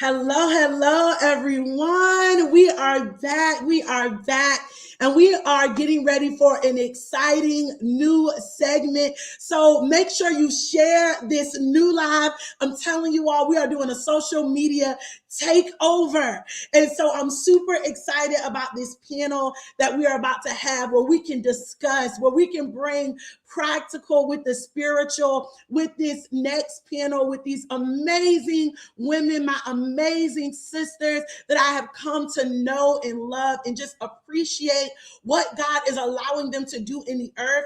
Hello, hello, everyone. We are back. We are back. And we are getting ready for an exciting new segment. So make sure you share this new live. I'm telling you all, we are doing a social media takeover. And so I'm super excited about this panel that we are about to have where we can discuss, where we can bring practical with the spiritual with this next panel with these amazing women, my amazing sisters that I have come to know and love and just appreciate what God is allowing them to do in the earth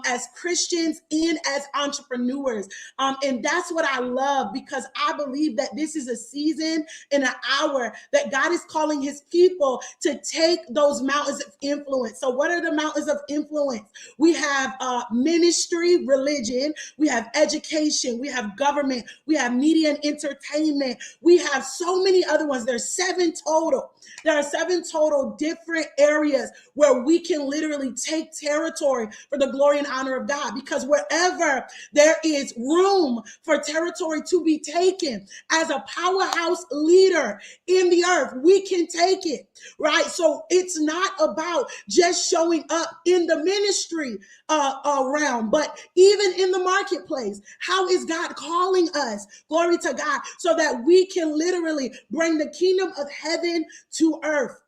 as Christians and as entrepreneurs. And that's what I love because I believe that this is a season and an hour that God is calling his people to take those mountains of influence. So what are the mountains of influence? We have ministry, religion, we have education, we have government, we have media and entertainment. We have so many other ones. There's seven total. There are seven total different areas where we can literally take territory for the glory and honor of God. Because wherever there is room for territory to be taken as a powerhouse leader in the earth, we can take it, right? So it's not about just showing up in the ministry realm, but even in the marketplace. How is God calling us? Glory to God, so that we can literally bring the kingdom of heaven to earth.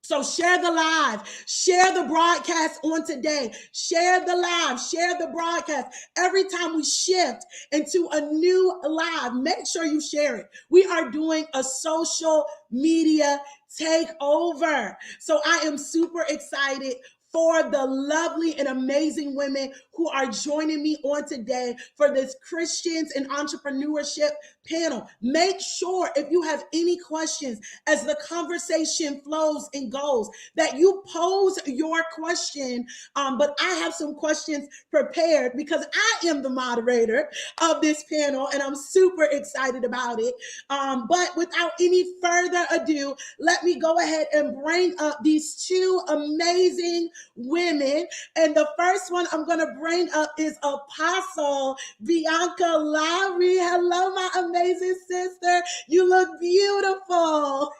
So share the live, share the broadcast on today, share the live, share the broadcast. Every time we shift into a new live, make sure you share it. We are doing a social media takeover. So I am super excited for the lovely and amazing women who are joining me on today for this Christians and Entrepreneurship panel. Make sure if you have any questions as the conversation flows and goes, that you pose your question. But I have some questions prepared because I am the moderator of this panel and I'm super excited about it. But without any further ado, let me go ahead and bring up these two amazing women. And the first one I'm going to bring up is Apostle Bianca Lowry. Hello, my amazing sister. You look beautiful.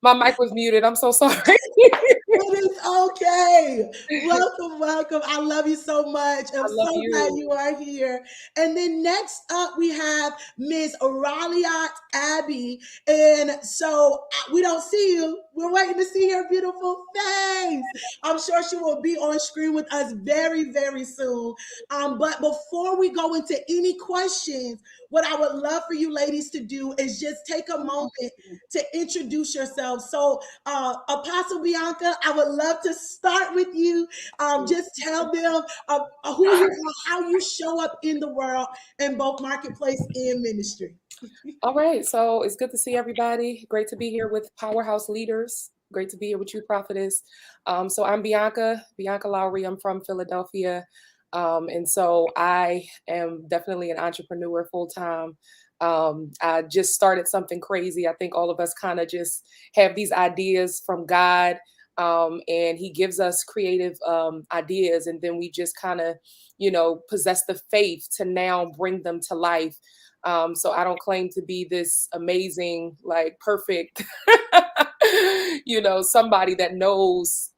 My mic was muted. I'm so sorry. It is okay. Welcome, welcome. I love you so much. I'm so glad you are here. And then next up, we have Miss Raliat Abby. And so we don't see you. We're waiting to see her beautiful face. I'm sure she will be on screen with us very, very soon. But before we go into any questions, what I would love for you ladies to do is just take a moment to introduce yourselves. So, Apostle Bianca, I would love to start with you. Just tell them who you are, how you show up in the world in both marketplace and ministry. All right. So it's good to see everybody. Great to be here with Powerhouse Leaders. Great to be here with you, Prophetess. So I'm Bianca Lowry. I'm from Philadelphia. And so I am definitely an entrepreneur full time. I just started something crazy. I think all of us kind of just have these ideas from God. And he gives us creative ideas, and then we just kind of, possess the faith to now bring them to life. So I don't claim to be this amazing, like perfect, somebody that knows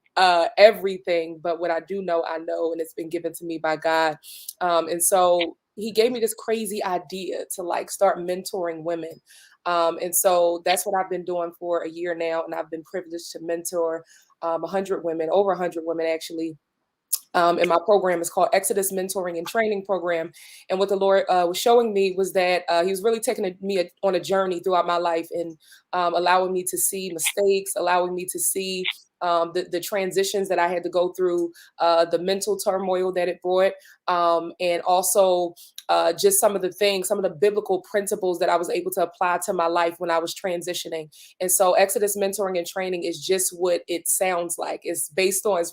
everything. But what I do know, I know, and it's been given to me by God. And so he gave me this crazy idea to like start mentoring women. And so that's what I've been doing for a year now. And I've been privileged to mentor 100 women, over 100 women actually. And my program is called Exodus Mentoring and Training Program. And what the Lord was showing me was that he was really taking me on a journey throughout my life and allowing me to see mistakes, allowing me to see the transitions that I had to go through, the mental turmoil that it brought, and also just some of the biblical principles that I was able to apply to my life when I was transitioning. And so Exodus Mentoring and Training is just what it sounds like. It's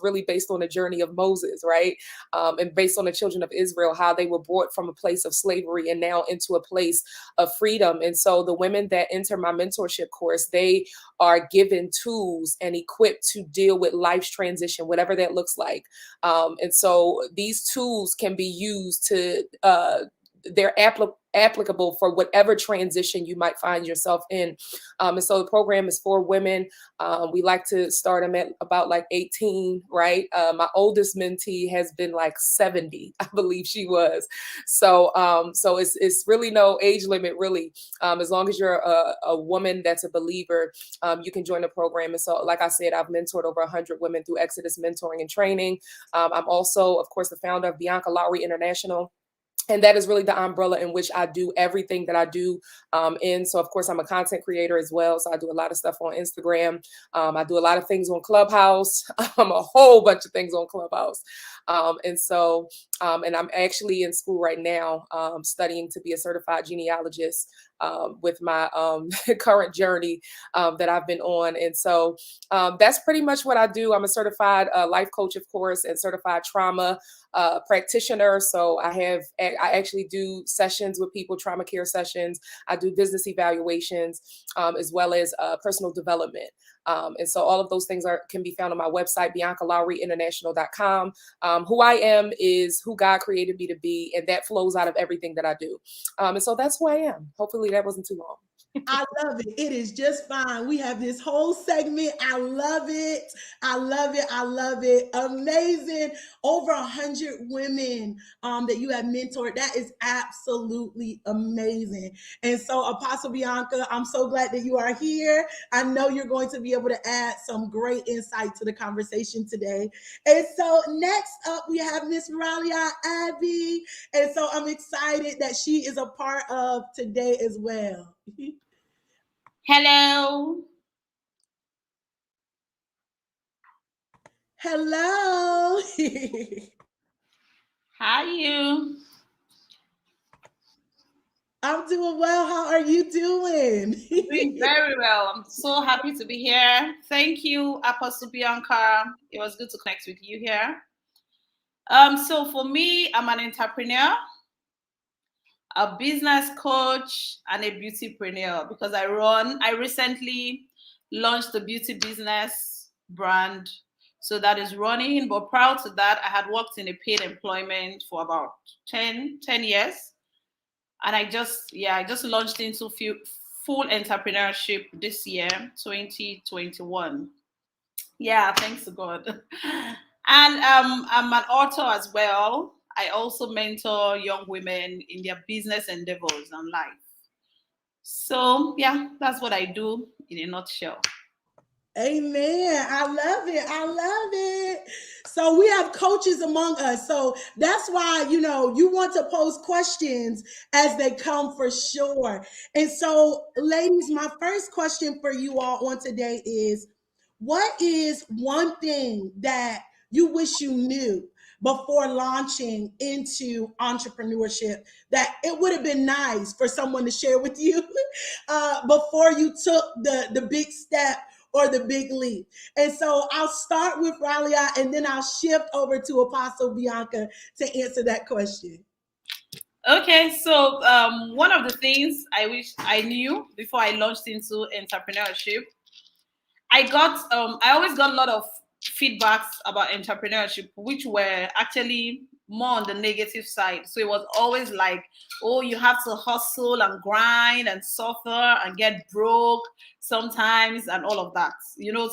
really based on the journey of Moses, right? And based on the children of Israel, how they were brought from a place of slavery and now into a place of freedom. And so the women that enter my mentorship course, they are given tools and equipped to deal with life's transition, whatever that looks like. And so these tools can be used to, they're applicable for whatever transition you might find yourself in. And so the program is for women. We like to start them at about like 18, right? My oldest mentee has been like 70, I believe she was. So so it's really no age limit, really. As long as you're a woman that's a believer, you can join the program. And so, like I said, I've mentored over 100 women through Exodus Mentoring and Training. I'm also, of course, the founder of Bianca Lowry International. And that is really the umbrella in which I do everything that I do in. So, of course, I'm a content creator as well. So I do a lot of stuff on Instagram. I do a lot of things on Clubhouse, a whole bunch of things on Clubhouse. And so, and I'm actually in school right now studying to be a certified genealogist with my current journey that I've been on. And so that's pretty much what I do. I'm a certified life coach, of course, and certified trauma practitioner. So I actually do sessions with people, trauma care sessions. I do business evaluations as well as personal development. And so all of those things can be found on my website, BiancaLowryInternational.com. Who I am is who God created me to be, and that flows out of everything that I do. And so that's who I am. Hopefully that wasn't too long. I love it. It is just fine. We have this whole segment. I love it. I love it. I love it. Amazing. Over 100 women that you have mentored. That is absolutely amazing. And so, Apostle Bianca, I'm so glad that you are here. I know you're going to be able to add some great insight to the conversation today. And so, next up, we have Miss Raliat Abby. And so, I'm excited that she is a part of today as well. Hello. Hello. How are you? I'm doing well. How are you doing? Doing very well. I'm so happy to be here. Thank you, Apostle Bianca. It was good to connect with you here. So for me, I'm an entrepreneur, a business coach, and a beautypreneur because I recently launched a beauty business brand. So that is running. But prior to that, I had worked in a paid employment for about 10 years. And I just launched into full entrepreneurship this year, 2021. Yeah, thanks to God. And I'm an author as well. I also mentor young women in their business endeavors and life. So yeah, that's what I do in a nutshell. Amen. I love it. I love it. So we have coaches among us. So that's why, you want to pose questions as they come for sure. And so, ladies, my first question for you all on today is, what is one thing that you wish you knew before launching into entrepreneurship that it would have been nice for someone to share with you before you took the big step or the big leap? And so I'll start with Raliat and then I'll shift over to Apostle Bianca to answer that question. Okay, so one of the things I wish I knew before I launched into entrepreneurship, I always got a lot of feedbacks about entrepreneurship, which were actually more on the negative side. So it was always like, oh, you have to hustle and grind and suffer and get broke sometimes and all of that.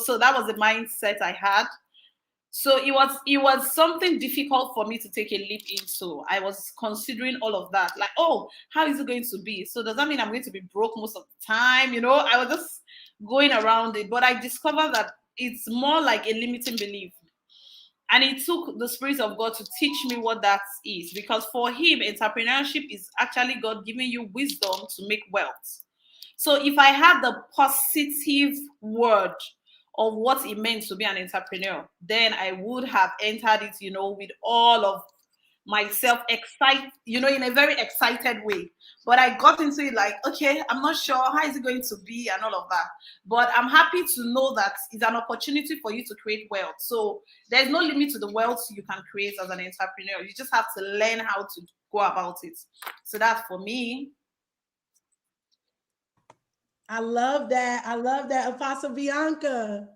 So that was the mindset I had. So it was something difficult for me to take a leap into. I was considering all of that, like, oh, how is it going to be? So does that mean I'm going to be broke most of the time? I was just going around it, but I discovered that it's more like a limiting belief. And it took the Spirit of God to teach me what that is, because for him, entrepreneurship is actually God giving you wisdom to make wealth. So if I had the positive word of what it meant to be an entrepreneur, then I would have entered it, with all of myself excited, in a very excited way. But I got into it like, okay, I'm not sure how is it going to be and all of that. But I'm happy to know that it's an opportunity for you to create wealth. So there's no limit to the wealth you can create as an entrepreneur. You just have to learn how to go about it. So that's for me. I love that. I love that. Apostle Bianca.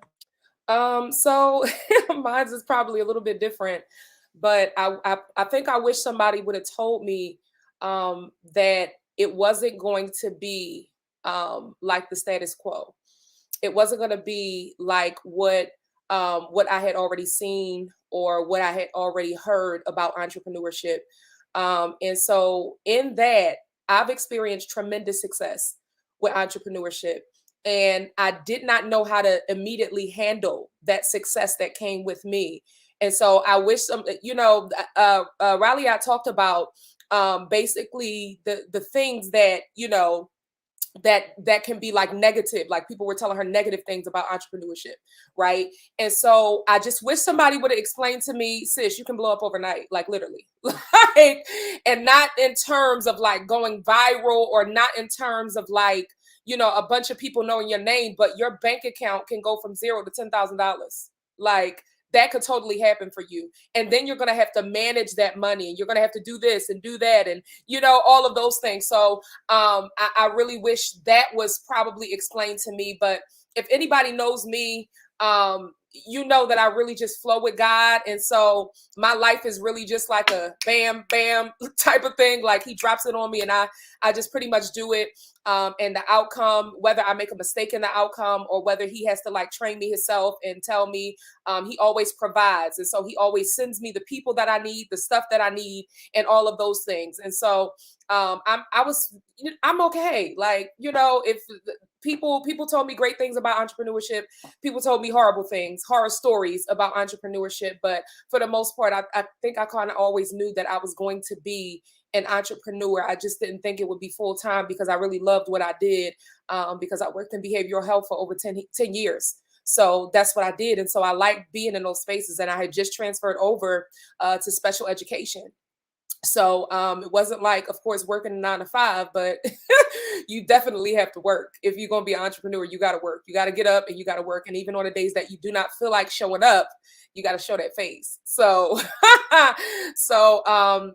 So mine's is probably a little bit different, but I think I wish somebody would have told me that it wasn't going to be like the status quo. It wasn't going to be like what I had already seen or what I had already heard about entrepreneurship. And so in that, I've experienced tremendous success with entrepreneurship. And I did not know how to immediately handle that success that came with me. And so I wish Raliat talked about basically the things that, that can be like negative, like people were telling her negative things about entrepreneurship, right? And so I just wish somebody would have explained to me, sis, you can blow up overnight, like literally. Like, and not in terms of like going viral, or not in terms of like, a bunch of people knowing your name, but your bank account can go from $0 to $10,000. Like, that could totally happen for you. And then you're going to have to manage that money, and you're going to have to do this and do that, and all of those things. So I really wish that was probably explained to me. But if anybody knows me, you know that I really just flow with God. And so my life is really just like a bam, bam type of thing. Like he drops it on me and I just pretty much do it. And the outcome, whether I make a mistake in the outcome or whether he has to like train me himself and tell me, he always provides. And so he always sends me the people that I need, the stuff that I need, and all of those things. And so I'm okay. Like, if people told me great things about entrepreneurship, people told me horrible things, horror stories about entrepreneurship. But for the most part, I think I kind of always knew that I was going to be an entrepreneur. I just didn't think it would be full time, because I really loved what I did, because I worked in behavioral health for over 10 years. So that's what I did. And so I liked being in those spaces, and I had just transferred over to special education. So it wasn't like, of course, working a 9 to 5, but you definitely have to work. If you're going to be an entrepreneur, you got to work. You got to get up and you got to work. And even on the days that you do not feel like showing up, you got to show that face. So,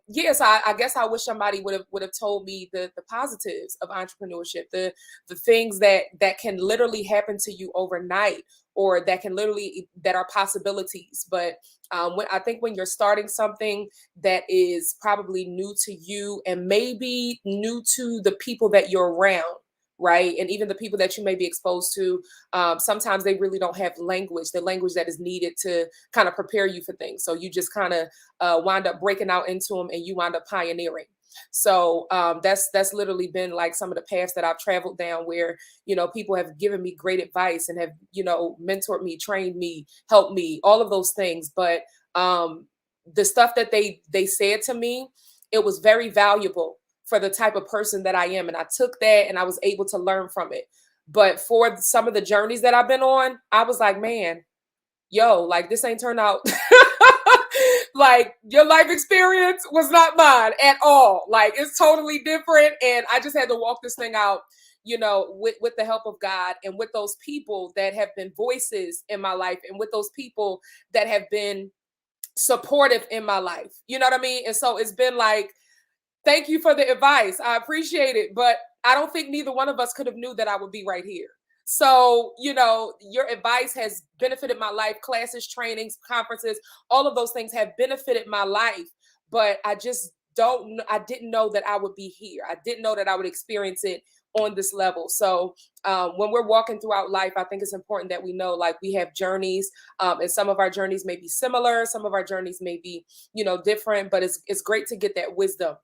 yes, I guess I wish somebody would have told me the positives of entrepreneurship, the things that can literally happen to you overnight, or that are possibilities. But I think when you're starting something that is probably new to you, and maybe new to the people that you're around, right? And even the people that you may be exposed to, sometimes they really don't have the language that is needed to kind of prepare you for things. So you just kind of wind up breaking out into them, and you wind up pioneering. So that's literally been like some of the paths that I've traveled down, where people have given me great advice and have mentored me, trained me, helped me, all of those things. But the stuff that they said to me, it was very valuable for the type of person that I am, and I took that and I was able to learn from it. But for some of the journeys that I've been on, I was like, man, like this ain't turned out. Like your life experience was not mine at all. Like it's totally different. And I just had to walk this thing out, with the help of God, and with those people that have been voices in my life, and with those people that have been supportive in my life. You know what I mean? And so it's been like, thank you for the advice. I appreciate it. But I don't think neither one of us could have knew that I would be right here. So, your advice has benefited my life. Classes, trainings, conferences, all of those things have benefited my life. But I didn't know that I would be here. I didn't know that I would experience it on this level. So when we're walking throughout life, I think it's important that we know, like, we have journeys, and some of our journeys may be similar. Some of our journeys may be, different, but it's great to get that wisdom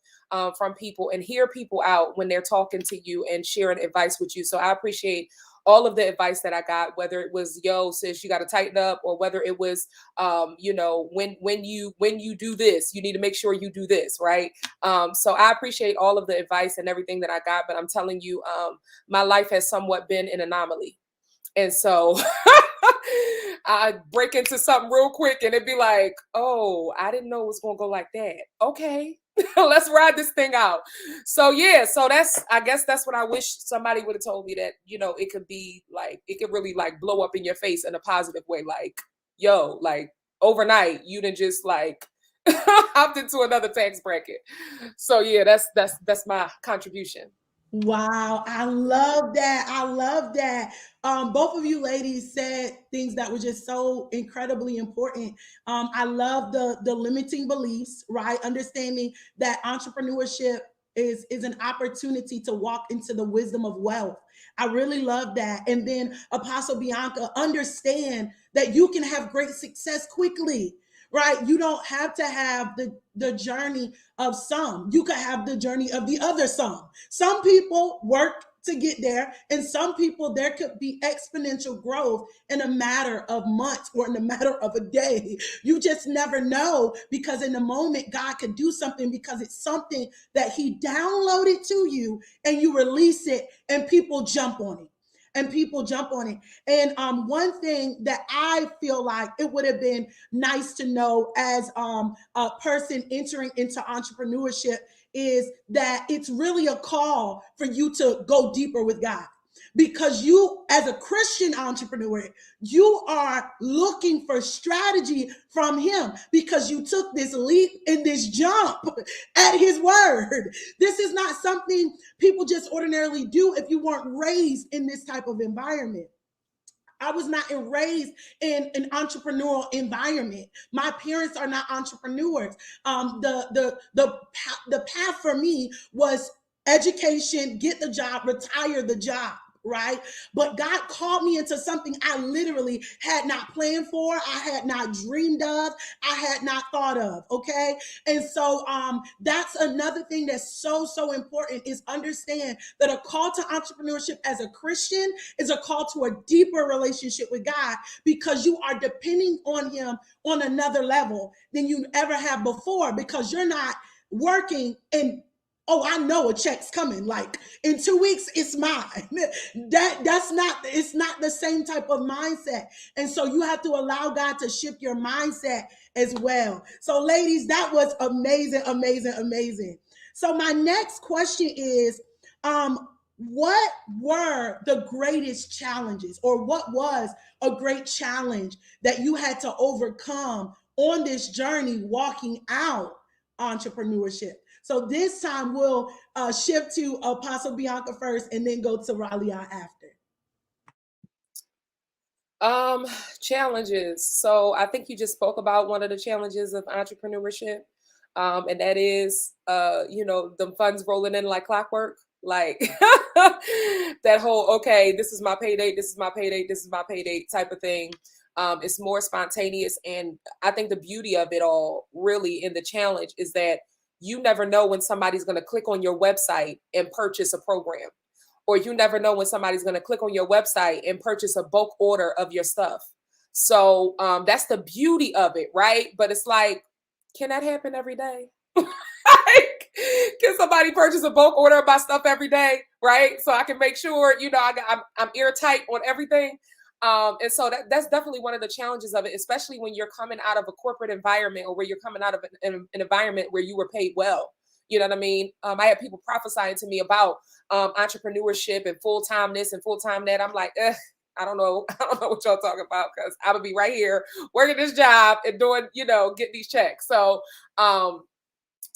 from people and hear people out when they're talking to you and sharing advice with you. So I appreciate all of the advice that I got, whether it was, sis, you got to tighten up, or whether it was, when you do this, you need to make sure you do this, right? So I appreciate all of the advice and everything that I got, but I'm telling you, my life has somewhat been an anomaly. And so I break into something real quick and it'd be like, oh, I didn't know it was going to go like that. Okay. Let's ride this thing out. So yeah, so I guess that's what I wish somebody would have told me, that, it could be like, it could really like blow up in your face in a positive way. Like, like overnight, you didn't just like hopped into another tax bracket. So yeah, that's my contribution. Wow, I love that. I love that. Both of you ladies said things that were just so incredibly important. I love the limiting beliefs, right? Understanding that entrepreneurship is an opportunity to walk into the wisdom of wealth. I really love that. And then Apostle Bianca, understand that you can have great success quickly, right? You don't have to have the journey of some. You could have the journey of the other some. Some people work to get there, and some people, there could be exponential growth in a matter of months or in a matter of a day. You just never know, because in the moment God could do something, because it's something that he downloaded to you, and you release it and people jump on it. And one thing that I feel like it would have been nice to know as a person entering into entrepreneurship is that it's really a call for you to go deeper with God. Because you, as a Christian entrepreneur, you are looking for strategy from him, because you took this leap and this jump at his word. This is not something people just ordinarily do if you weren't raised in this type of environment. I was not raised in an entrepreneurial environment. My parents are not entrepreneurs. The path for me was education, get the job, retire the job, right? But God called me into something I literally had not planned for, I had not dreamed of, I had not thought of, okay? And so that's another thing that's so important, is understand that a call to entrepreneurship as a Christian is a call to a deeper relationship with God, because you are depending on him on another level than you ever have before, because you're not working and, oh, I know a check's coming. Like in 2 weeks, it's mine. It's not the same type of mindset. And so you have to allow God to shift your mindset as well. So ladies, that was amazing. So my next question is, what were the greatest challenges, or what was a great challenge that you had to overcome on this journey walking out entrepreneurship? So this time we'll shift to Apostle Bianca first, and then go to Raliat after. Challenges. So I think you just spoke about one of the challenges of entrepreneurship. And that is, the funds rolling in like clockwork. Like that whole, okay, this is my pay date, this is my pay date, this is my pay date type of thing. It's more spontaneous. And I think the beauty of it all, really, in the challenge, is that you never know when somebody's going to click on your website and purchase a program, or you never know when somebody's going to click on your website and purchase a bulk order of your stuff. So that's the beauty of it, right? But it's like, can that happen every day? Like, can somebody purchase a bulk order of my stuff every day, right? So I can make sure, I'm airtight on everything. And so that's definitely one of the challenges of it, especially when you're coming out of a corporate environment, or where you're coming out of an environment where you were paid well. You know what I mean? I had people prophesying to me about entrepreneurship and full-time this and full-time that. I'm like, I don't know what y'all talking about, because I would be right here working this job and doing, getting these checks.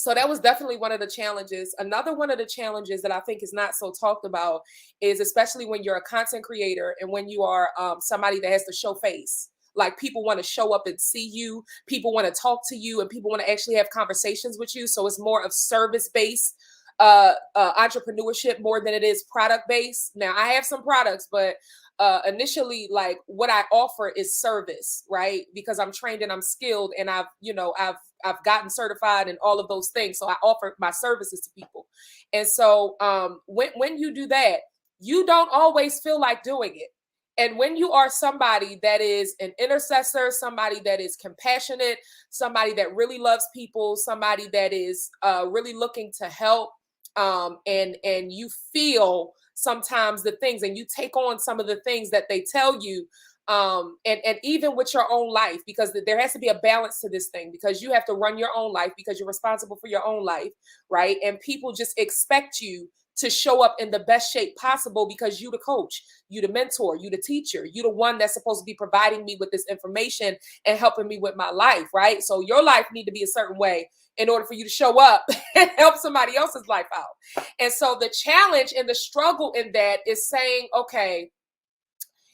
So that was definitely one of the challenges. Another one of the challenges that I think is not so talked about is, especially when you're a content creator and when you are somebody that has to show face. Like, people want to show up and see you, people want to talk to you, and people want to actually have conversations with you. So it's more of service-based entrepreneurship more than it is product-based. Now, I have some products, but initially, like, what I offer is service, right? Because I'm trained and I'm skilled, and I've gotten certified and all of those things. So I offer my services to people. And so when you do that, you don't always feel like doing it. And when you are somebody that is an intercessor, somebody that is compassionate, somebody that really loves people, somebody that is really looking to help, and you feel sometimes the things, and you take on some of the things that they tell you, and even with your own life, because there has to be a balance to this thing, because you have to run your own life, because you're responsible for your own life, right? And people just expect you to show up in the best shape possible, because you the coach, you the mentor, you the teacher, you the one that's supposed to be providing me with this information and helping me with my life, right? So your life need to be a certain way in order for you to show up and help somebody else's life out. And so the challenge and the struggle in that is saying, okay,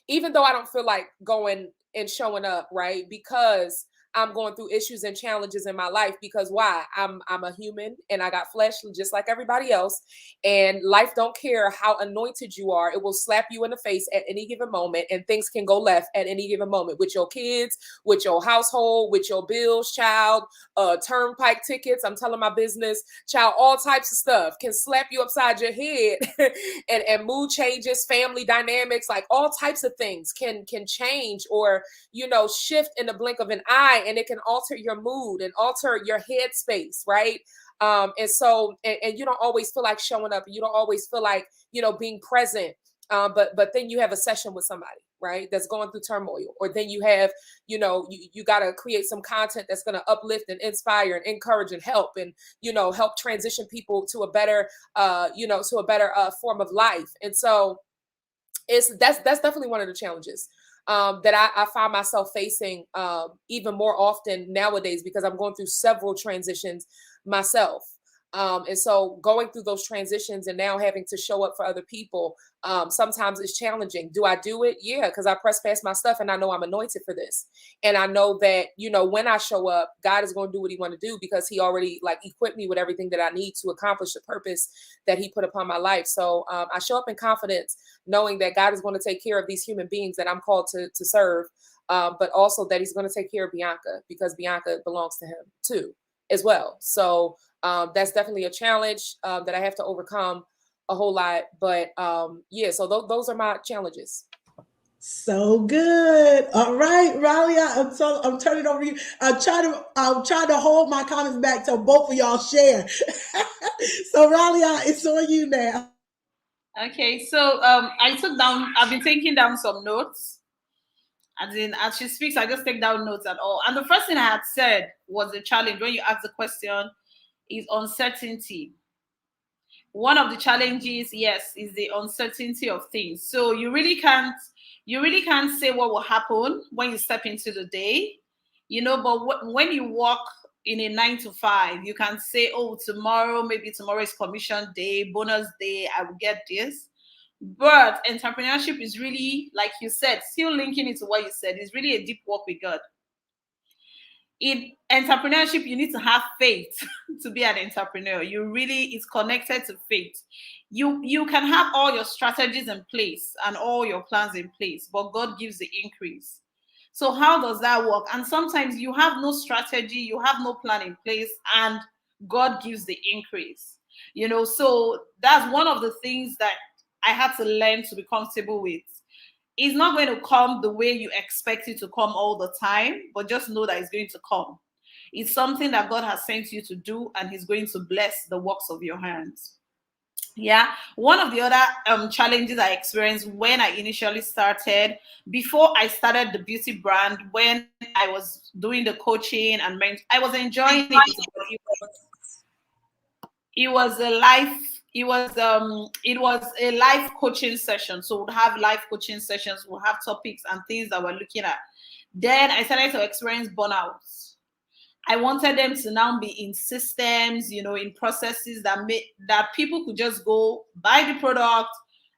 even though I don't feel like going and showing up, right? Because I'm going through issues and challenges in my life, because why? I'm a human and I got flesh just like everybody else. And life don't care how anointed you are. It will slap you in the face at any given moment, and things can go left at any given moment with your kids, with your household, with your bills, child, turnpike tickets. I'm telling my business, child, all types of stuff can slap you upside your head and mood changes, family dynamics, like all types of things can change or, shift in the blink of an eye, and it can alter your mood and alter your headspace, right? And so, and you don't always feel like showing up. You don't always feel like, being present. But then you have a session with somebody, right, that's going through turmoil, or then you have, you got to create some content that's going to uplift and inspire and encourage and help, and, help transition people to a better, form of life. And so that's definitely one of the challenges that I find myself facing even more often nowadays, because I'm going through several transitions myself. And so going through those transitions and now having to show up for other people, sometimes it's challenging. Do I do it? Yeah, because I press past my stuff and I know I'm anointed for this. And I know that, when I show up, God is going to do what he want to do, because he already equipped me with everything that I need to accomplish the purpose that he put upon my life. So I show up in confidence, knowing that God is going to take care of these human beings that I'm called to serve, but also that he's going to take care of Bianca, because Bianca belongs to him too, as well. So that's definitely a challenge that I have to overcome a whole lot. But so those are my challenges. So good. All right, Raliat, I'm turning it over to you. I'm trying to hold my comments back till both of y'all share. So Raliat, it's on you now. Okay, so I've been taking down some notes. As she speaks, I just take down notes at all. And the first thing I had said was the challenge when you asked the question is uncertainty. One of the challenges, yes, is the uncertainty of things. So you really can't say what will happen when you step into the day, but when you work in a 9 to 5, you can say, oh, maybe tomorrow is commission day, bonus day, I will get this. But entrepreneurship is really, like you said, still linking it to what you said, is really a deep walk with God. In entrepreneurship, you need to have faith to be an entrepreneur. It's connected to faith. You can have all your strategies in place and all your plans in place, but God gives the increase. So how does that work? And sometimes you have no strategy, you have no plan in place, and God gives the increase. So that's one of the things that I had to learn to be comfortable with. It's not going to come the way you expect it to come all the time, but just know that it's going to come. It's something that God has sent you to do, and he's going to bless the works of your hands. Yeah. One of the other challenges I experienced when I initially started, before I started the beauty brand, when I was doing the coaching and I was enjoying it, but it was a live coaching session. So we'd have live coaching sessions, we'll have topics and things that we're looking at. Then I started to experience burnouts. I wanted them to now be in systems, in processes that people could just go buy the product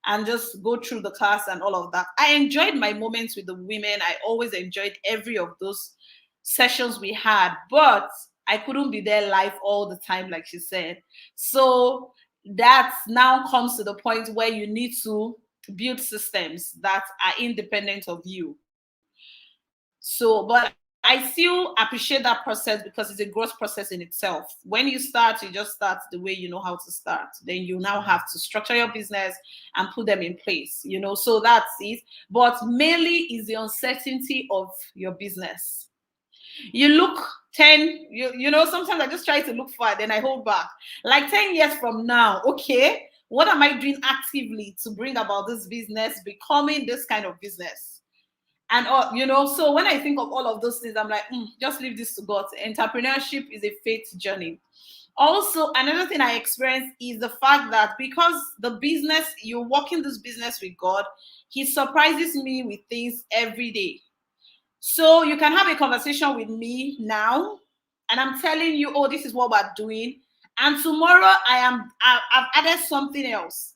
and just go through the class and all of that. I enjoyed my moments with the women. I always enjoyed every of those sessions we had, but I couldn't be there live all the time, like she said. So that now comes to the point where you need to build systems that are independent of you. So, but I still appreciate that process because it's a growth process in itself. When you start, you just start the way you know how to start. Then you now have to structure your business and put them in place, so that's it. But mainly is the uncertainty of your business. You look 10, sometimes I just try to look forward, then I hold back. Like 10 years from now, okay, what am I doing actively to bring about this business becoming this kind of business? And, so when I think of all of those things, I'm like, just leave this to God. Entrepreneurship is a faith journey. Also, another thing I experienced is the fact that because you're working this business with God, he surprises me with things every day. So you can have a conversation with me now, and I'm telling you, oh, this is what we're doing. And tomorrow I've added something else.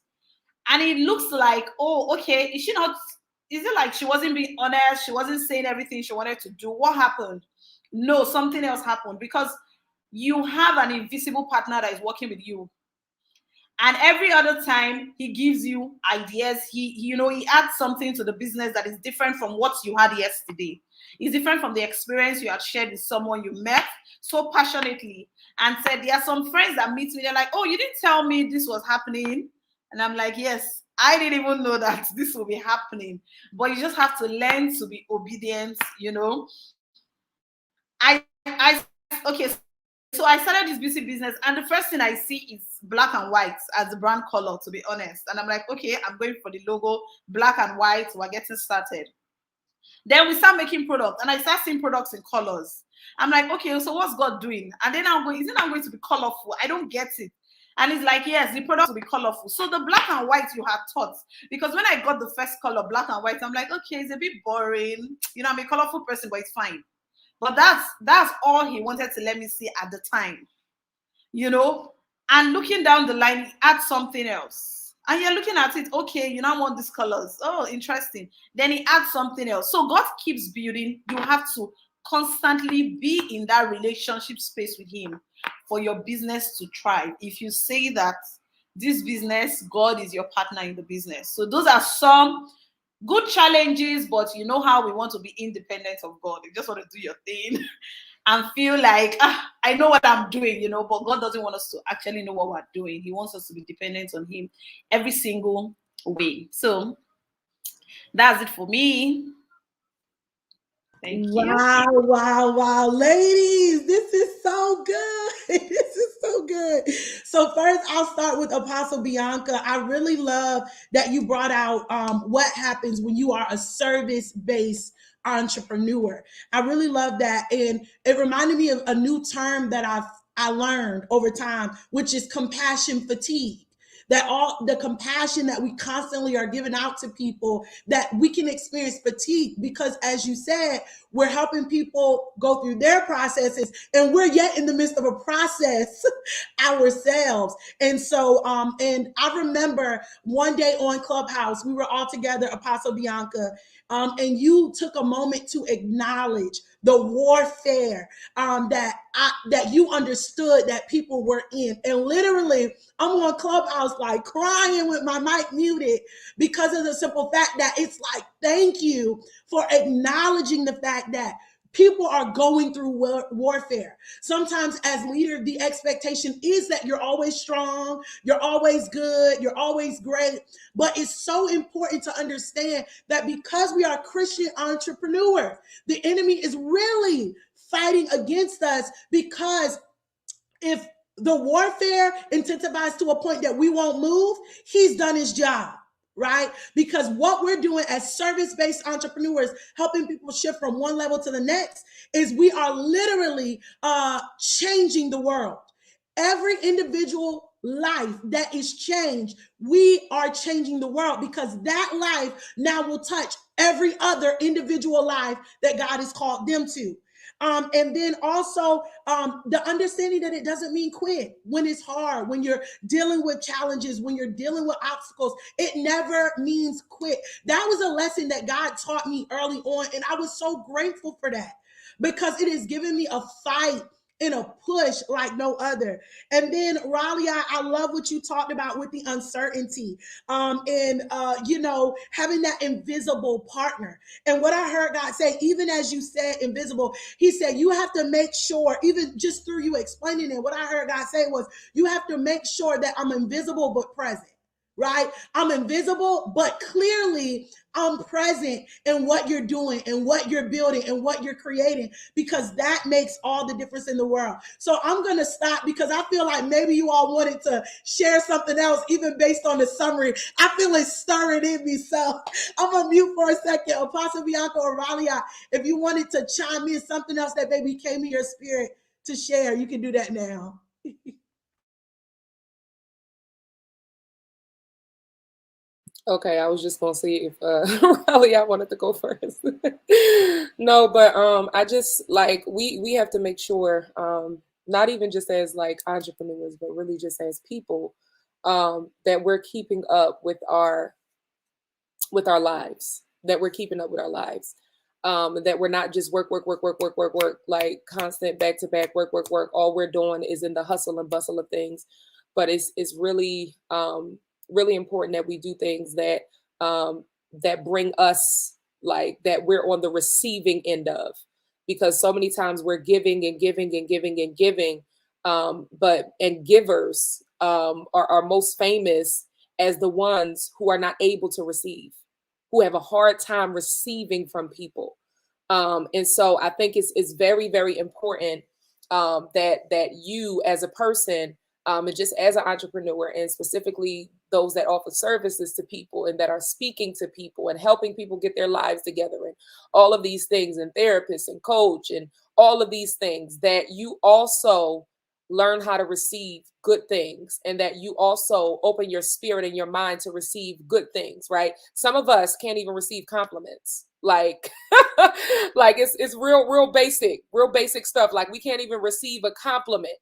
And it looks like, oh, okay, is it like she wasn't being honest? She wasn't saying everything she wanted to do? What happened? no, something else happened, because you have an invisible partner that is working with you. And every other time he gives you ideas, he adds something to the business that is different from what you had yesterday. It's different from the experience you had shared with someone you met so passionately and said, there are some friends that meet me, they're like, oh, you didn't tell me this was happening. And I'm like, yes, I didn't even know that this will be happening. But you just have to learn to be obedient, Okay, so I started this beauty business, and the first thing I see is black and white as the brand color, to be honest. And I'm like, okay, I'm going for the logo, black and white. We're getting started. Then we start making products, and I start seeing products in colors. I'm like, okay, so what's God doing? And then I'm going, is it not going to be colorful? I don't get it. And it's like, yes, the product will be colorful. So the black and white you had taught, because when I got the first color, black and white, I'm like, okay, it's a bit boring. I'm a colorful person, but it's fine. But that's all he wanted to let me see at the time. And looking down the line, add something else. And you're looking at it, okay, you now want these colors. Oh, interesting. Then he adds something else. So God keeps building. You have to constantly be in that relationship space with him for your business to thrive. If you say that this business, God is your partner in the business. So those are some good challenges, but you know how we want to be independent of God. You just want to do your thing and feel like, I know what I'm doing, but God doesn't want us to actually know what we're doing. He wants us to be dependent on him every single way. So that's it for me. Thank you. Wow. Ladies, this is so good. This is so good. So first, I'll start with Apostle Bianca. I really love that you brought out what happens when you are a service-based entrepreneur. I really love that. And it reminded me of a new term that I learned over time, which is compassion fatigue. That all the compassion that we constantly are giving out to people, that we can experience fatigue because, as you said, we're helping people go through their processes, and we're yet in the midst of a process ourselves. And so, and I remember one day on Clubhouse, we were all together, Apostle Bianca, and you took a moment to acknowledge the warfare that you understood that people were in. And literally, I'm on Clubhouse like crying with my mic muted because of the simple fact that it's like, thank you for acknowledging the fact that people are going through warfare. Sometimes as leader, the expectation is that you're always strong, you're always good, you're always great. But it's so important to understand that because we are Christian entrepreneurs, the enemy is really fighting against us, because if the warfare intensifies to a point that we won't move, he's done his job. Right? Because what we're doing as service-based entrepreneurs, helping people shift from one level to the next, is we are literally changing the world. Every individual life that is changed, we are changing the world, because that life now will touch every other individual life that God has called them to. And then also the understanding that it doesn't mean quit when it's hard, when you're dealing with challenges, when you're dealing with obstacles. It never means quit. That was a lesson that God taught me early on, and I was so grateful for that, because it has given me a fight and a push like no other. And then Raliat, I love what you talked about with the uncertainty, and having that invisible partner. And what I heard God say, even as you said invisible, he said you have to make sure, even just through you explaining it, what I heard God say was, you have to make sure that I'm invisible but present. Right? I'm invisible, but clearly I'm present in what you're doing and what you're building and what you're creating, because that makes all the difference in the world. So I'm going to stop, because I feel like maybe you all wanted to share something else, even based on the summary. I feel it stirring in me. So I'm going to mute for a second. Apostle Bianca or Raliat, if you wanted to chime in something else that maybe came in your spirit to share, you can do that now. Okay, I was just gonna see if Riley, I wanted to go first. No, but I just like we have to make sure, not even just as like entrepreneurs, but really just as people, that we're keeping up with our lives, that we're keeping up with our lives. that we're not just work, like constant back to back work. All we're doing is in the hustle and bustle of things. But it's really, really important that we do things that that bring us, like, that we're on the receiving end of, because so many times we're giving and giving and giving and giving, and givers are most famous as the ones who are not able to receive, who have a hard time receiving from people. And so I think it's very, very important that you as a person, and just as an entrepreneur, and specifically those that offer services to people and that are speaking to people and helping people get their lives together and all of these things, and therapists and coach and all of these things, that you also learn how to receive good things, and that you also open your spirit and your mind to receive good things, right? Some of us can't even receive compliments. Like, like it's real basic stuff. Like, we can't even receive a compliment.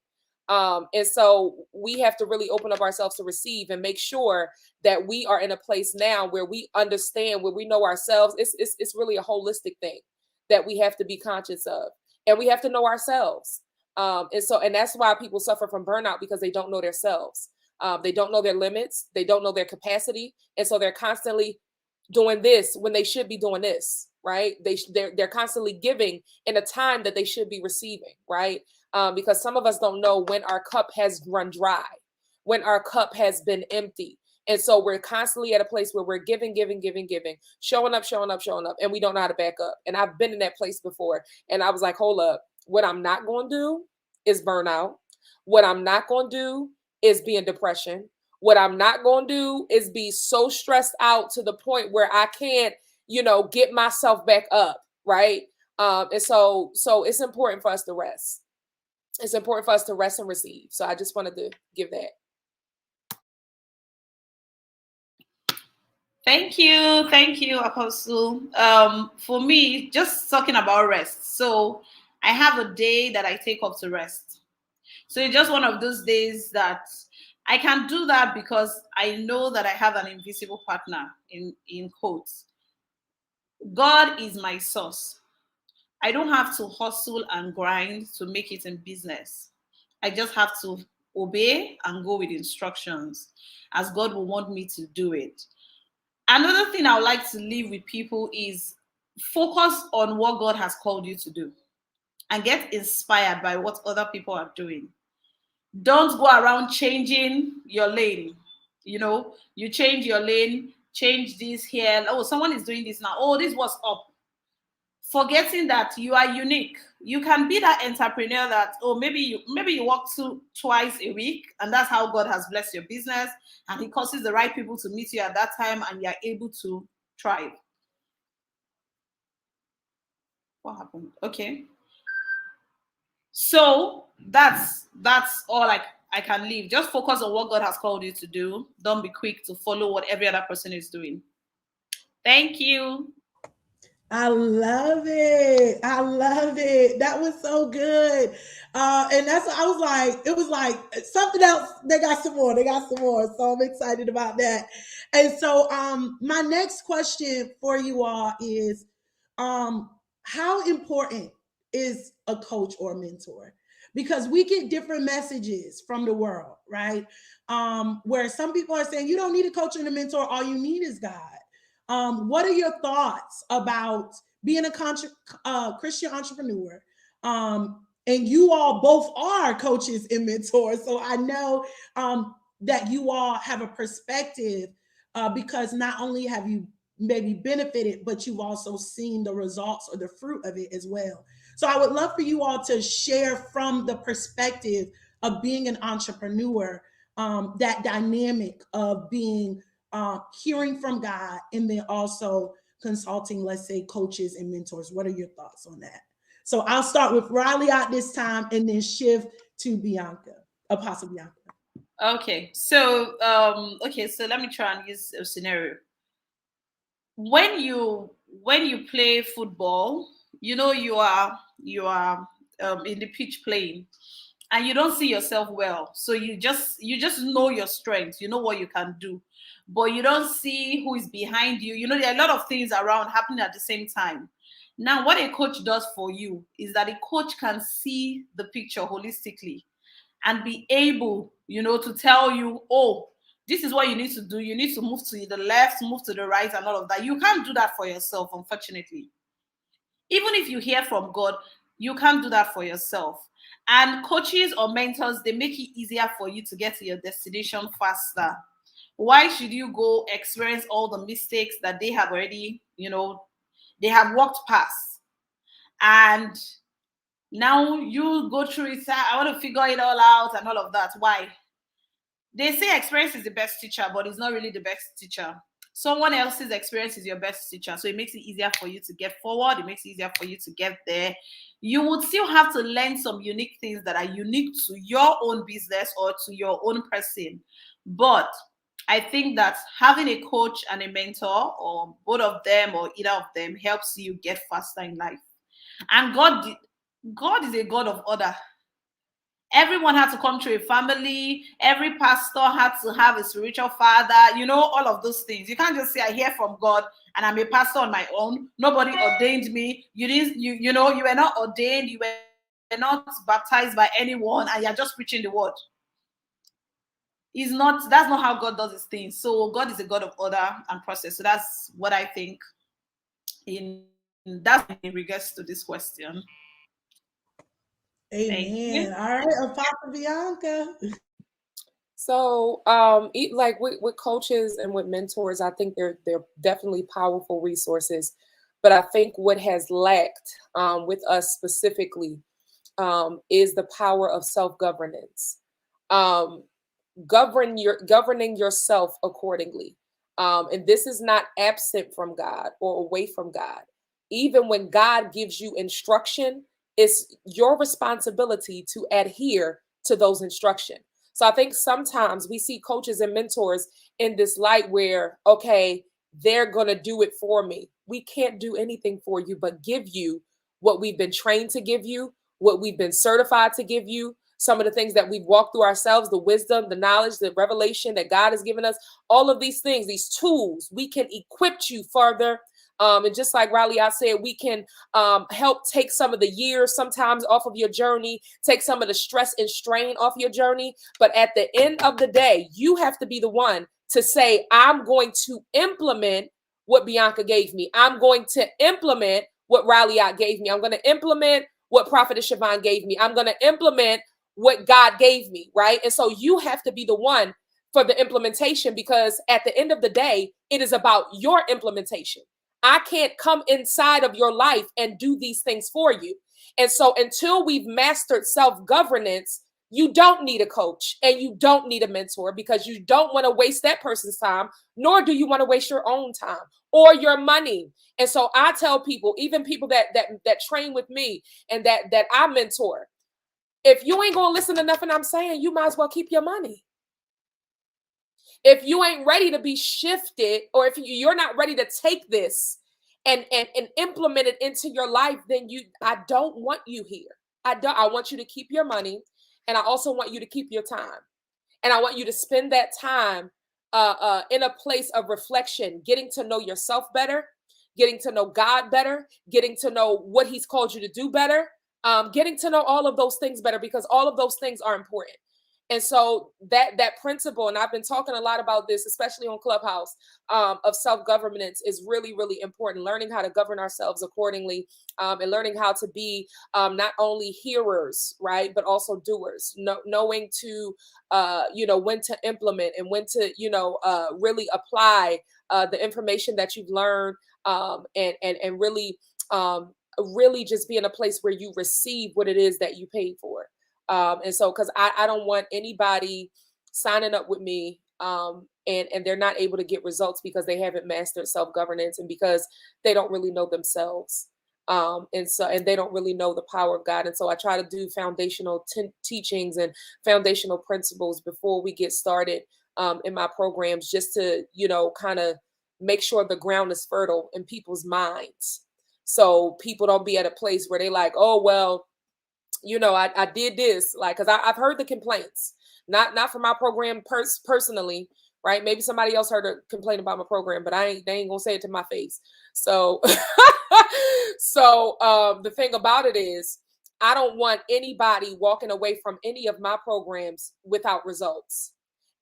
And so we have to really open up ourselves to receive, and make sure that we are in a place now where we understand, where we know ourselves. It's really a holistic thing that we have to be conscious of, and we have to know ourselves. And that's why people suffer from burnout, because they don't know themselves. They don't know their limits. They don't know their capacity. And so they're constantly doing this when they should be doing this, right? They're constantly giving in a time that they should be receiving, right? Because some of us don't know when our cup has run dry, when our cup has been empty. And so we're constantly at a place where we're giving, showing up, and we don't know how to back up. And I've been in that place before. And I was like, hold up, what I'm not going to do is burn out. What I'm not going to do is be in depression. What I'm not going to do is be so stressed out to the point where I can't, get myself back up, right? And so it's important for us to rest. It's important for us to rest and receive. So I just wanted to give that. Thank you, Apostle. For me, just talking about rest. So I have a day that I take off to rest. So it's just one of those days that I can do that because I know that I have an invisible partner, in quotes. God is my source. I don't have to hustle and grind to make it in business. I just have to obey and go with instructions as God will want me to do it. Another thing I would like to leave with people is focus on what God has called you to do and get inspired by what other people are doing. Don't go around changing your lane. You change your lane, change this here. Oh, someone is doing this now. Oh, this was up. Forgetting that you are unique. You can be that entrepreneur that, maybe you work twice a week, and that's how God has blessed your business, and He causes the right people to meet you at that time, and you are able to thrive. What happened? Okay. So that's all I can leave. Just focus on what God has called you to do. Don't be quick to follow what every other person is doing. Thank you. I love it. That was so good. And that's what I was like, it was like something else. They got some more. So I'm excited about that. And so my next question for you all is how important is a coach or a mentor? Because we get different messages from the world, right? Where some people are saying you don't need a coach and a mentor, all you need is God. What are your thoughts about being a Christian entrepreneur? And you all both are coaches and mentors. So I know that you all have a perspective because not only have you maybe benefited, but you've also seen the results or the fruit of it as well. So I would love for you all to share from the perspective of being an entrepreneur, that dynamic of being hearing from God, and then also consulting, let's say, coaches and mentors. What are your thoughts on that? So I'll start with Raliat this time, and then shift to Bianca, Apostle Bianca. Okay, so so let me try and use a scenario. When you play football, you are in the pitch playing, and you don't see yourself well. So you just know your strengths, you know what you can do, but you don't see who is behind you. There are a lot of things around happening at the same time. Now, what a coach does for you is that a coach can see the picture holistically and be able, to tell you, oh, this is what you need to do. You need to move to the left, move to the right, and all of that. You can't do that for yourself, unfortunately. Even if you hear from God, you can't do that for yourself. And coaches or mentors, they make it easier for you to get to your destination faster. Why should you go experience all the mistakes that they have already, they have walked past? And now you go through it. I want to figure it all out and all of that. Why? They say experience is the best teacher, but it's not really the best teacher. Someone else's experience is your best teacher. So it makes it easier for you to get forward. It makes it easier for you to get there. You would still have to learn some unique things that are unique to your own business or to your own person. But I think that having a coach and a mentor, or both of them or either of them, helps you get faster in life. And God is a God of order. Everyone had to come to a family. Every pastor had to have a spiritual father, all of those things. You can't just say, I hear from God and I'm a pastor on my own. Nobody ordained me. You didn't, you were not ordained. You were not baptized by anyone, and you're just preaching the word. That's not how God does his things. So God is a God of order and process. So that's what I think in regards to this question. Amen. All right, Apostle Bianca. So, like with coaches and with mentors, I think they're definitely powerful resources. But I think what has lacked with us specifically is the power of self-governance. Governing yourself accordingly. And this is not absent from God or away from God. Even when God gives you instruction, it's your responsibility to adhere to those instructions. So I think sometimes we see coaches and mentors in this light where, okay, they're going to do it for me. We can't do anything for you but give you what we've been trained to give you, what we've been certified to give you, some of the things that we've walked through ourselves, the wisdom, the knowledge, the revelation that God has given us, all of these things, these tools, we can equip you further. And just like Raliat said, we can help take some of the years sometimes off of your journey, take some of the stress and strain off your journey. But at the end of the day, you have to be the one to say, I'm going to implement what Bianca gave me. I'm going to implement what Raliat gave me. I'm going to implement what Prophetess Siobhan gave me. I'm going to implement what God gave me, right? And so you have to be the one for the implementation, because at the end of the day, it is about your implementation. I can't come inside of your life and do these things for you. And so until we've mastered self-governance, you don't need a coach and you don't need a mentor, because you don't want to waste that person's time, nor do you want to waste your own time or your money. And so I tell people, even people that train with me and that I mentor, if you ain't going to listen to nothing I'm saying, you might as well keep your money. If you ain't ready to be shifted, or if you're not ready to take this and implement it into your life, then I don't want you here. I want you to keep your money, and I also want you to keep your time. And I want you to spend that time in a place of reflection, getting to know yourself better, getting to know God better, getting to know what he's called you to do better, getting to know all of those things better, because all of those things are important. And so that principle, and I've been talking a lot about this, especially on Clubhouse, of self-governance is really, really important. Learning how to govern ourselves accordingly, and learning how to be not only hearers, right, but also doers. Knowing to, when to implement and when to, really apply the information that you've learned, and really, really just be in a place where you receive what it is that you paid for. And so, because I don't want anybody signing up with me and they're not able to get results because they haven't mastered self-governance and because they don't really know themselves. And they don't really know the power of God. And so I try to do foundational teachings and foundational principles before we get started in my programs, just to, kind of make sure the ground is fertile in people's minds. So people don't be at a place where they like, oh, well, I did this, like, because I've heard the complaints, not from my program personally, right? Maybe somebody else heard her complain about my program, but they ain't gonna say it to my face. So, the thing about it is, I don't want anybody walking away from any of my programs without results.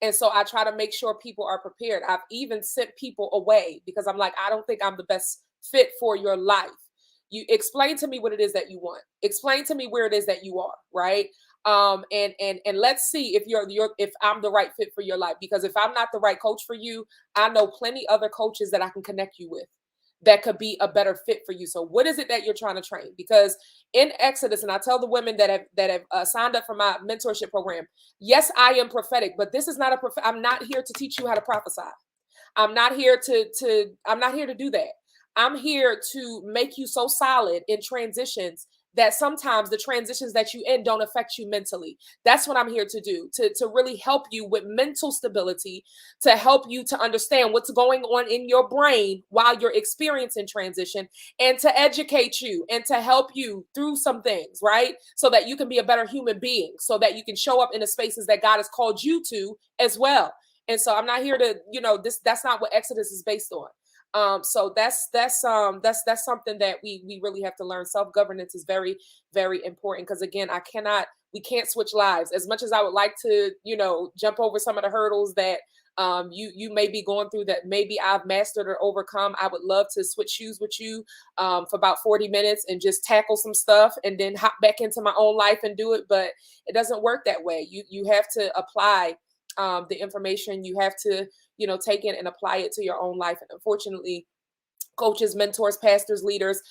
And so I try to make sure people are prepared. I've even sent people away because I'm like, I don't think I'm the best fit for your life. You explain to me what it is that you want. Explain to me where it is that you are, right? And let's see if if I'm the right fit for your life. Because if I'm not the right coach for you, I know plenty other coaches that I can connect you with that could be a better fit for you. So what is it that you're trying to train? Because in Exodus, and I tell the women that have signed up for my mentorship program, yes, I am prophetic, but this is not I'm not here to teach you how to prophesy. I'm not here to do that. I'm here to make you so solid in transitions that sometimes the transitions that you in don't affect you mentally. That's what I'm here to do, to really help you with mental stability, to help you to understand what's going on in your brain while you're experiencing transition, and to educate you and to help you through some things, right? So that you can be a better human being, so that you can show up in the spaces that God has called you to as well. And so I'm not here to, that's not what Exodus is based on. So that's something that we really have to learn. Self-governance is very, very important, because again, we can't switch lives. As much as I would like to, jump over some of the hurdles that you may be going through that maybe I've mastered or overcome, I would love to switch shoes with you for about 40 minutes and just tackle some stuff and then hop back into my own life and do it. But it doesn't work that way. You have to apply the information. You have to take it and apply it to your own life. And unfortunately, coaches, mentors, pastors, leaders,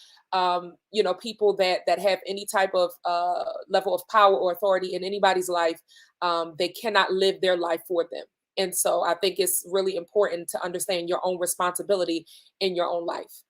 people that have any type of level of power or authority in anybody's life, they cannot live their life for them. And so I think it's really important to understand your own responsibility in your own life.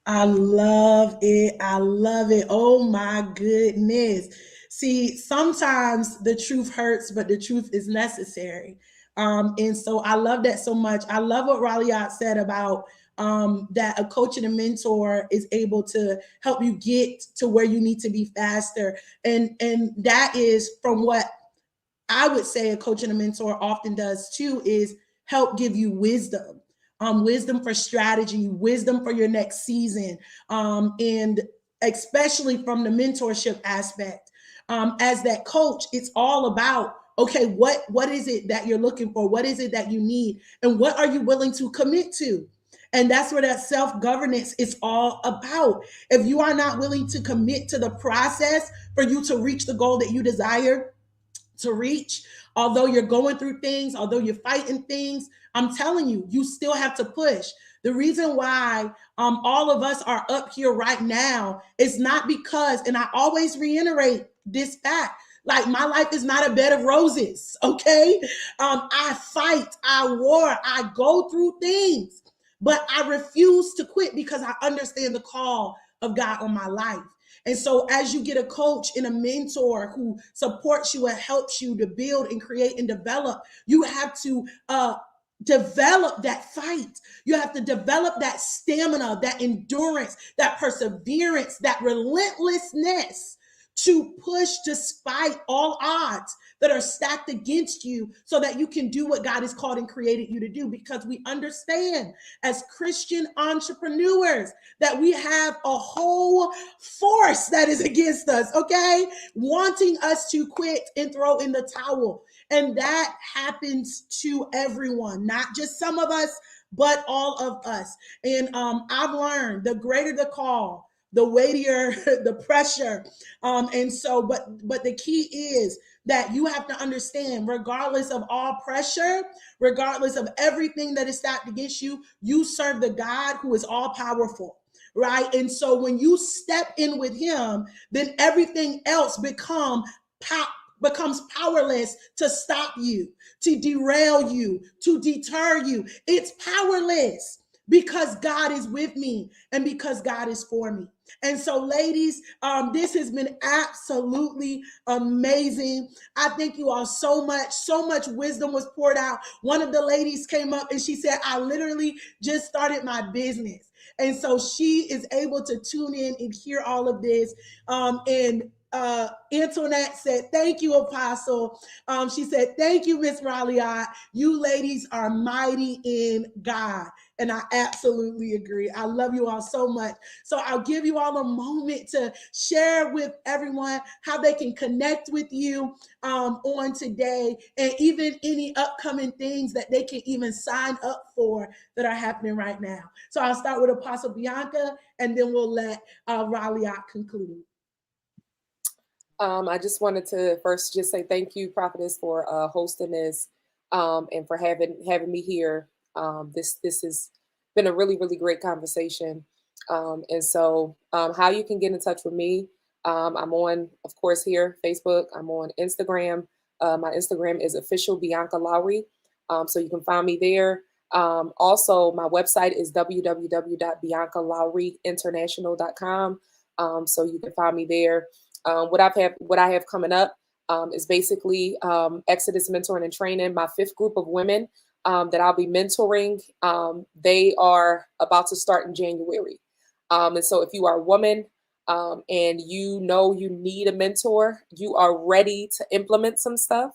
I love it. I love it. Oh my goodness. See, sometimes the truth hurts, but the truth is necessary. And so I love that so much. I love what Raliat said about that a coach and a mentor is able to help you get to where you need to be faster. And that is from what I would say a coach and a mentor often does too, is help give you wisdom. Wisdom for strategy, wisdom for your next season, and especially from the mentorship aspect. As that coach, it's all about, okay, what is it that you're looking for? What is it that you need? And what are you willing to commit to? And that's where that self-governance is all about. If you are not willing to commit to the process for you to reach the goal that you desire to reach, although you're going through things, although you're fighting things, I'm telling you, you still have to push. The reason why all of us are up here right now is not because, and I always reiterate this fact, like my life is not a bed of roses, okay? I fight, I war, I go through things, but I refuse to quit because I understand the call of God on my life. And so as you get a coach and a mentor who supports you and helps you to build and create and develop, you have to develop that fight. You have to develop that stamina, that endurance, that perseverance, that relentlessness to push despite all odds that are stacked against you, so that you can do what God has called and created you to do. Because we understand as Christian entrepreneurs that we have a whole force that is against us, okay? Wanting us to quit and throw in the towel. And that happens to everyone, not just some of us, but all of us. And I've learned the greater the call, the weightier the pressure. And so, but the key is that you have to understand, regardless of all pressure, regardless of everything that is stacked against you, you serve the God who is all powerful, right? And so when you step in with him, then everything else becomes powerless to stop you, to derail you, to deter you. It's powerless because God is with me and because God is for me. And so, ladies, this has been absolutely amazing. I thank you all so much. So much wisdom was poured out. One of the ladies came up and she said, I literally just started my business. And so she is able to tune in and hear all of this. And Antoinette said, thank you, Apostle. She said, thank you, Miss Raliat. You ladies are mighty in God. And I absolutely agree. I love you all so much. So I'll give you all a moment to share with everyone how they can connect with you on today, and even any upcoming things that they can even sign up for that are happening right now. So I'll start with Apostle Bianca, and then we'll let Raliat conclude. I just wanted to first just say thank you, Prophetess, for hosting this, and for having me here. This has been a really, really great conversation. And so how you can get in touch with me, I'm on, of course, here, Facebook. I'm on Instagram. My Instagram is official Bianca Lowry. So you can find me there. Also, my website is www.biancalowryinternational.com. So you can find me there. What I have coming up is basically Exodus Mentoring and Training. My 5th group of women that I'll be mentoring, they are about to start in January. And so if you are a woman and you know you need a mentor, you are ready to implement some stuff,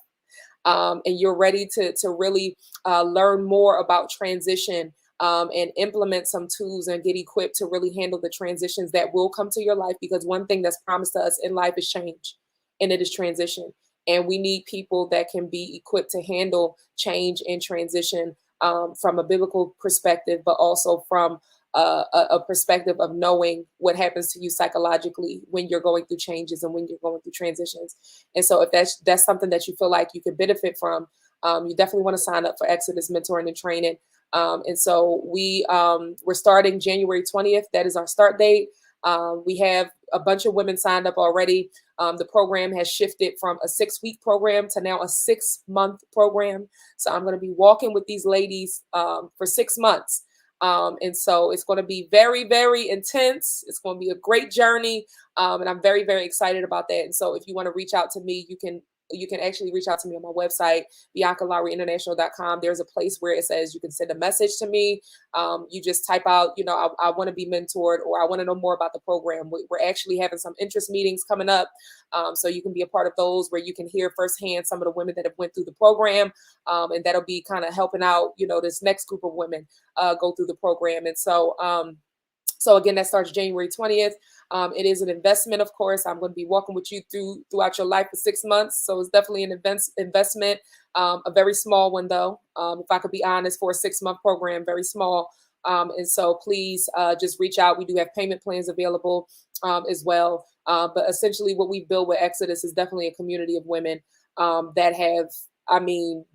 and you're ready to really learn more about transition, and implement some tools and get equipped to really handle the transitions that will come to your life. Because one thing that's promised to us in life is change, and it is transition. And we need people that can be equipped to handle change and transition, from a biblical perspective, but also from a perspective of knowing what happens to you psychologically when you're going through changes and when you're going through transitions. And so if that's something that you feel like you could benefit from, you definitely want to sign up for Exodus Mentoring and Training. And so we're starting January 20th. That is our start date. We have a bunch of women signed up already. The program has shifted from a 6-week program to now a 6-month program. So I'm going to be walking with these ladies for 6 months. And so it's going to be very, very intense. It's going to be a great journey. And I'm very, very excited about that. And so if you want to reach out to me, you can actually reach out to me on my website, BiancaLowryInternational.com. There's a place where it says you can send a message to me. You just type out, I want to be mentored, or I want to know more about the program. We're actually having some interest meetings coming up. So you can be a part of those, where you can hear firsthand some of the women that have went through the program. And that'll be kind of helping out, this next group of women go through the program. And so, so again, that starts January 20th. It is an investment, of course. I'm going to be walking with you throughout your life for 6 months. So it's definitely an investment, a very small one, though. If I could be honest, for a 6-month program, very small. And so please just reach out. We do have payment plans available as well. But essentially what we build with Exodus is definitely a community of women that have,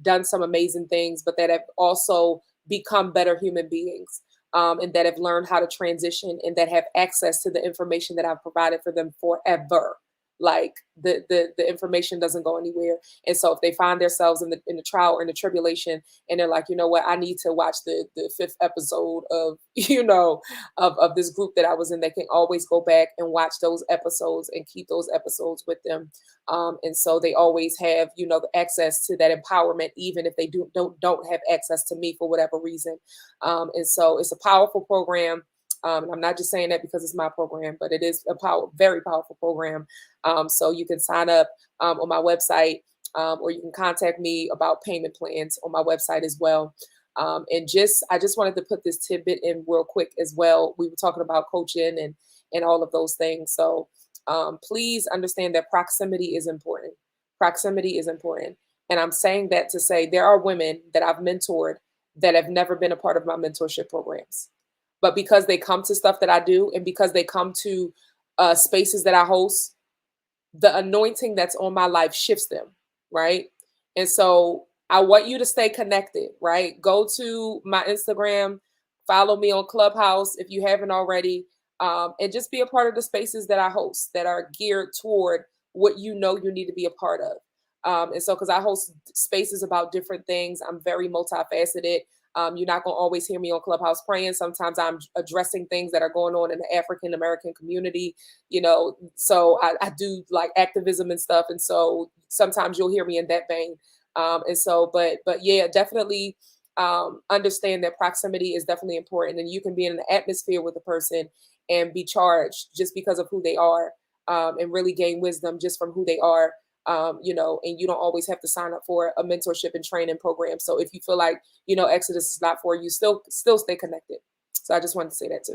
done some amazing things, but that have also become better human beings. And that have learned how to transition, and that have access to the information that I've provided for them forever. Like the information doesn't go anywhere. And so if they find themselves in the trial or in the tribulation, and they're like, you know what, I need to watch the 5th episode of, of this group that I was in, they can always go back and watch those episodes and keep those episodes with them. And so they always have, the access to that empowerment, even if they don't have access to me for whatever reason. And so it's a powerful program. And I'm not just saying that because it's my program, but it is a very powerful program. So you can sign up on my website, or you can contact me about payment plans on my website as well. And I just wanted to put this tidbit in real quick as well. We were talking about coaching and all of those things. So please understand that proximity is important. Proximity is important. And I'm saying that to say there are women that I've mentored that have never been a part of my mentorship programs. But because they come to stuff that I do, and because they come to spaces that I host, the anointing that's on my life shifts them, right? And so I want you to stay connected, right? Go to my Instagram, follow me on Clubhouse if you haven't already, and just be a part of the spaces that I host that are geared toward what you need to be a part of. And so because I host spaces about different things, I'm very multifaceted. You're not going to always hear me on Clubhouse praying. Sometimes I'm addressing things that are going on in the African American community, so I do like activism and stuff. And so sometimes you'll hear me in that vein. And so, but yeah, definitely understand that proximity is definitely important. And you can be in an atmosphere with a person and be charged just because of who they are. and really gain wisdom just from who they are. You know, and you don't always have to sign up for a mentorship and training program. So if you feel like, you know, Exodus is not for you, still stay connected. So I just wanted to say that too.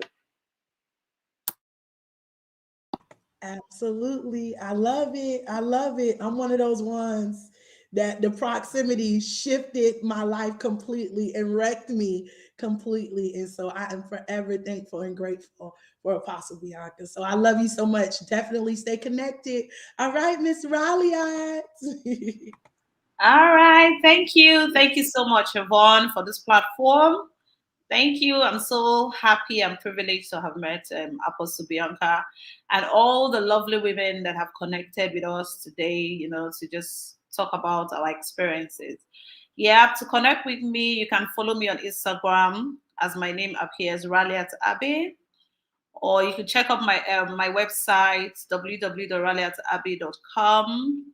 Absolutely. I love it. I love it. I'm one of those ones that the proximity shifted my life completely and wrecked me completely. And so I am forever thankful and grateful for Apostle Bianca. So I love you so much. Definitely stay connected. All right, Miss Raliat. All right. Thank you. Thank you so much, Yvonne, for this platform. Thank you. I'm so happy and privileged to have met Apostle Bianca and all the lovely women that have connected with us today, you know, to just talk about our experiences. Yeah, to connect with me, you can follow me on Instagram as my name appears, Raliat Abbey, or you can check out my website, www.raliatabbey.com.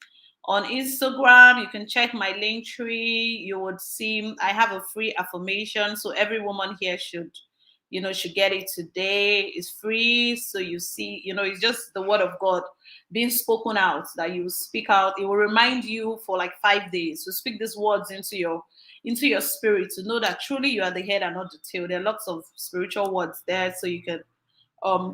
On Instagram, you can check my link tree. You would see I have a free affirmation, so every woman here should, you know, should get it today. It's free, so you see, you know, it's just the word of God being spoken out that you speak out. It will remind you for like 5 days to speak these words into your spirit, to know that truly you are the head and not the tail. There are lots of spiritual words there, so you can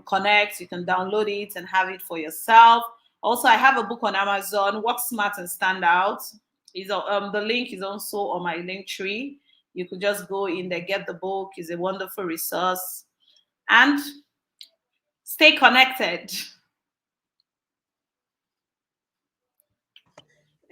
connect, you can download it and have it for yourself. Also, I have a book on Amazon, Work Smart and Stand Out. The link is also on my link tree. You could just go in there, get the book. It's a wonderful resource. And stay connected.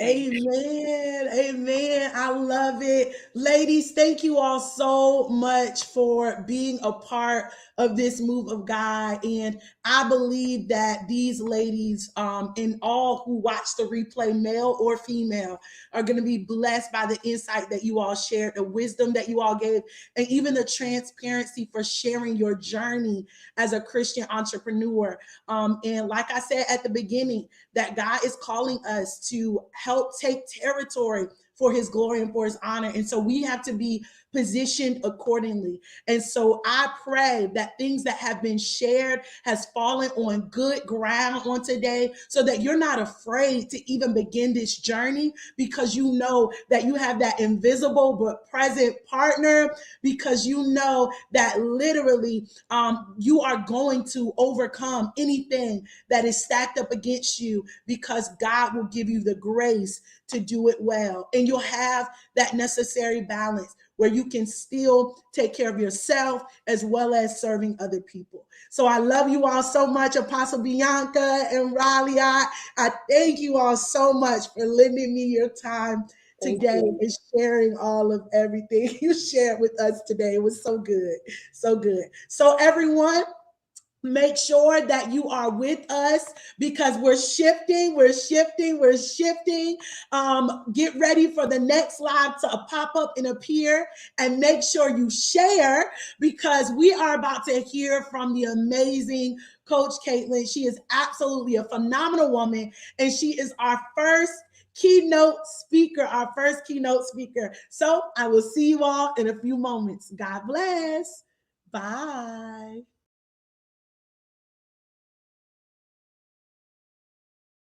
Amen. Amen. I love it. Ladies, thank you all so much for being a part of this move of God. And I believe that these ladies, and all who watch the replay, male or female, are going to be blessed by the insight that you all shared, the wisdom that you all gave, and even the transparency for sharing your journey as a Christian entrepreneur. And like I said at the beginning, that God is calling us to help take territory for his glory and for his honor. And so we have to be positioned accordingly. And so I pray that things that have been shared has fallen on good ground on today, so that you're not afraid to even begin this journey, because you know that you have that invisible but present partner, because you know that literally you are going to overcome anything that is stacked up against you, because God will give you the grace to do it well. And you'll have that necessary balance where you can still take care of yourself as well as serving other people. So I love you all so much, Apostle Bianca and Raliat. I thank you all so much for lending me your time today and sharing all of everything you shared with us today. It was so good. So good. So everyone, make sure that you are with us, because we're shifting. Get ready for the next live to pop up and appear, and make sure you share, because we are about to hear from the amazing Coach Caitlin. She is absolutely a phenomenal woman, and she is our first keynote speaker. So I will see you all in a few moments. God bless. Bye.